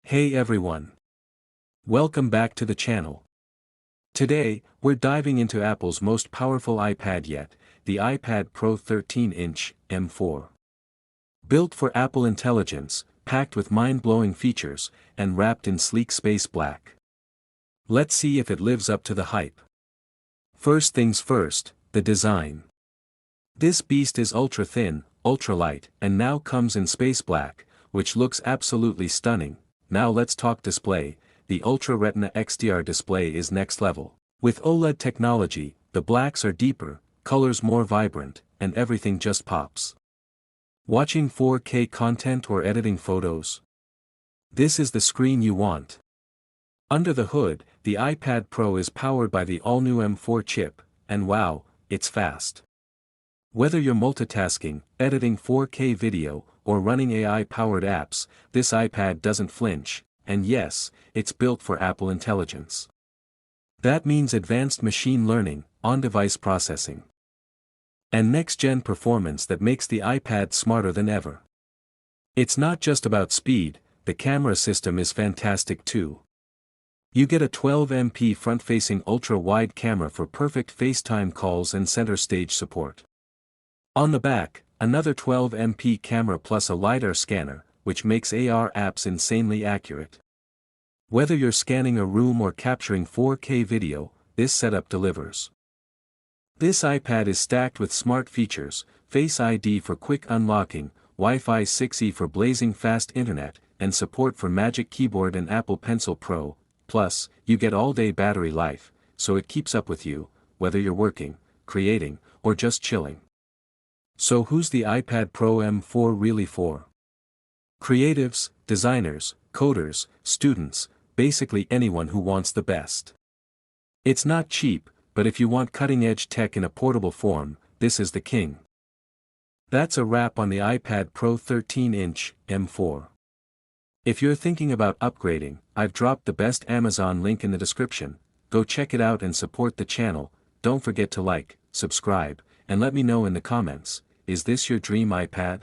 Hey everyone! Welcome back to the channel. Today, we're diving into Apple's most powerful iPad yet, the iPad Pro 13-inch M4. Built for Apple intelligence, packed with mind-blowing features, and wrapped in sleek space black. Let's see if it lives up to the hype. First things first, the design. This beast is ultra-thin, ultra-light, and now comes in space black, which looks absolutely stunning. Now let's talk display. The ULTRA RETINA XDR display is next level. With OLED technology, the blacks are deeper, colors more vibrant, and everything just pops. Watching 4K content or editing photos? This is the screen you want. Under the hood, the iPad Pro is powered by the all-new M4 chip, and wow, it's fast. Whether you're multitasking, editing 4K video, or running AI-powered apps, this iPad doesn't flinch, and yes, it's built for Apple intelligence. That means advanced machine learning, on-device processing, and next-gen performance that makes the iPad smarter than ever. It's not just about speed, the camera system is fantastic too. You get a 12MP front-facing ultra-wide camera for perfect FaceTime calls and center stage support. On the back, another 12MP camera plus a LiDAR scanner, which makes AR apps insanely accurate. Whether you're scanning a room or capturing 4K video, this setup delivers. This iPad is stacked with smart features: Face ID for quick unlocking, Wi-Fi 6E for blazing fast internet, and support for Magic Keyboard and Apple Pencil Pro. Plus, you get all-day battery life, so it keeps up with you, whether you're working, creating, or just chilling. So who's the iPad Pro M4 really for? Creatives, designers, coders, students, basically anyone who wants the best. It's not cheap, but if you want cutting-edge tech in a portable form, this is the king. That's a wrap on the iPad Pro 13-inch M4. If you're thinking about upgrading, I've dropped the best Amazon link in the description. Go check it out and support the channel. Don't forget to like, subscribe, and let me know in the comments. Is this your dream iPad?